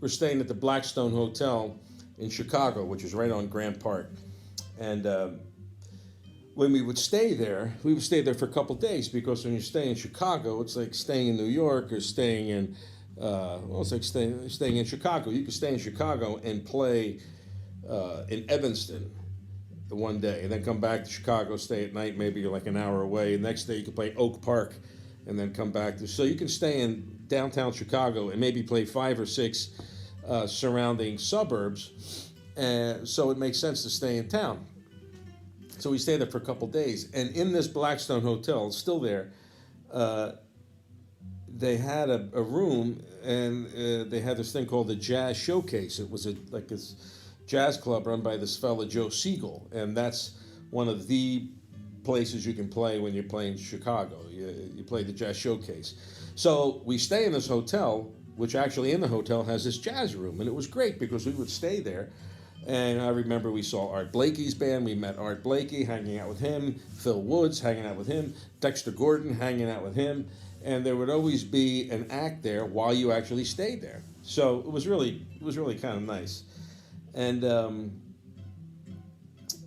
we're staying at the Blackstone Hotel in Chicago, which is right on Grant Park. And when we would stay there, we would stay there for a couple days because when you stay in Chicago, it's like staying in New York or staying in, it's like staying in Chicago. You could stay in Chicago and play in Evanston the one day, and then come back to Chicago, stay at night, maybe you're like an hour away. The next day you can play Oak Park, and then come back to. So you can stay in downtown Chicago and maybe play 5 or 6 surrounding suburbs, and so it makes sense to stay in town. So we stayed there for a couple days, and in this Blackstone Hotel, it's still there, they had a room, and they had this thing called the Jazz Showcase. It was like this jazz club run by this fella Joe Siegel, and that's one of the places you can play when you're playing Chicago. You play the Jazz Showcase. So we stay in this hotel, which actually in the hotel has this jazz room, and it was great because we would stay there. And I remember we saw Art Blakey's band. We met Art Blakey, hanging out with him. Phil Woods, hanging out with him. Dexter Gordon, hanging out with him. And there would always be an act there while you actually stayed there. So it was really kind of nice. And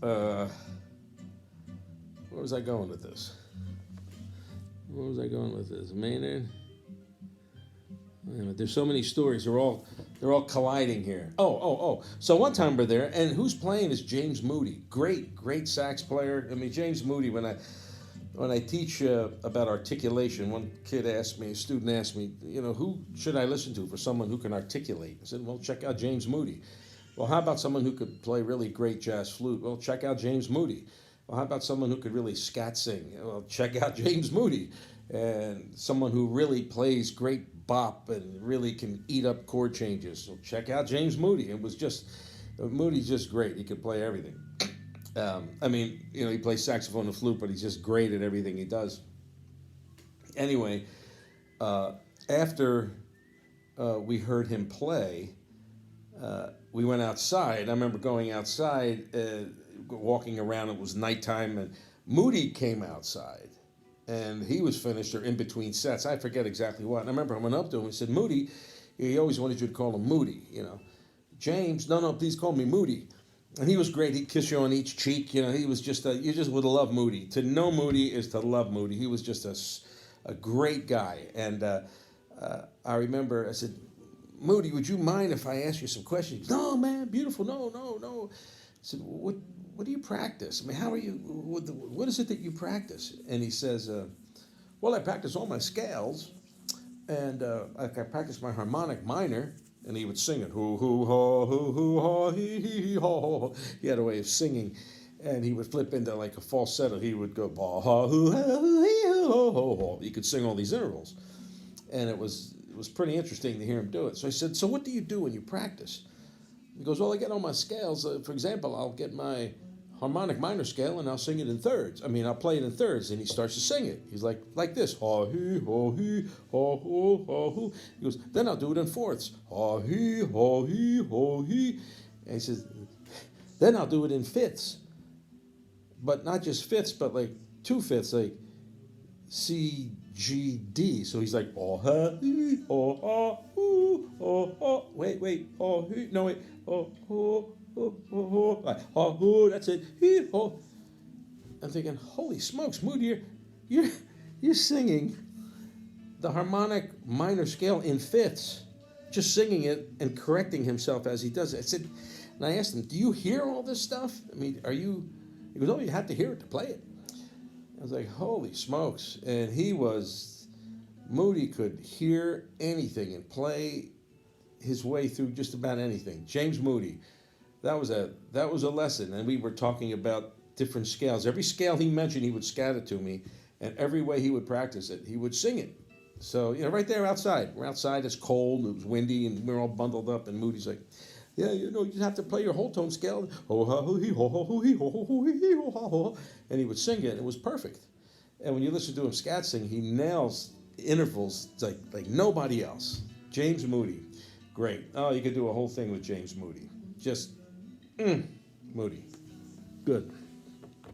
where was I going with this? Maynard? There's so many stories. They're all colliding here. Oh. So one time we're there, and who's playing is James Moody. Great sax player. I mean, James Moody, when I teach about articulation, one student asked me, who should I listen to for someone who can articulate? I said, well, check out James Moody. Well, how about someone who could play really great jazz flute? Well, check out James Moody. Well, how about someone who could really scat sing? Well, check out James Moody. And someone who really plays great bop and really can eat up chord changes. So check out James Moody. Moody's just great. He could play everything. He plays saxophone and flute, but he's just great at everything he does. Anyway, after we heard him play, we went outside. I remember going outside, walking around. It was nighttime, and Moody came outside. And he was finished or in between sets. I forget exactly what. And I remember I went up to him and said, Moody, he always wanted you to call him Moody, James, no, please call me Moody. And he was great. He'd kiss you on each cheek. He was just, you just would love Moody. To know Moody is to love Moody. He was just a great guy. And I remember I said, Moody, would you mind if I ask you some questions? No, man, beautiful. No. I said, what do you practice? I mean, how are you, what is it that you practice? And he says, well, I practice all my scales, and I practice my harmonic minor, and he would sing it, hoo, hoo, ha, hoo, hoo, ha, hee, hee, ha. He had a way of singing, and he would flip into like a falsetto. He would go, ba, ha, hoo, ha, hoo, hee, ho, ho, ho. He could sing all these intervals, and it was pretty interesting to hear him do it. So I said, so what do you do when you practice? He goes, well, I get all my scales. For example, I'll get my harmonic minor scale and I'll sing it in thirds. I'll play it in thirds, and he starts to sing it. He's like this. Ha hee, ha hee, ha ho, ha hoo. He goes, then I'll do it in fourths. Ha hee, ha hee, ha hee. And he says, then I'll do it in fifths. But not just fifths, but like 2/5, like C, G, D. So he's like, oh, ha, hee, oh, ha, hoo, oh, ha. Wait, oh, hee, no, wait, oh, ho. That's it. I'm thinking, holy smokes, Moody, you're singing the harmonic minor scale in fifths, just singing it and correcting himself as he does it. And I asked him, do you hear all this stuff? He goes, oh, you have to hear it to play it. I was like, holy smokes. And Moody could hear anything and play his way through just about anything. James Moody. That was a lesson, and we were talking about different scales. Every scale he mentioned, he would scat it to me, and every way he would practice it, he would sing it. So, right there outside. We're outside, it's cold, it was windy, and we're all bundled up, and Moody's like, yeah, you have to play your whole tone scale. And he would sing it, and it was perfect. And when you listen to him scat sing, he nails intervals like nobody else. James Moody, great. Oh, you could do a whole thing with James Moody. Just Moody. Good.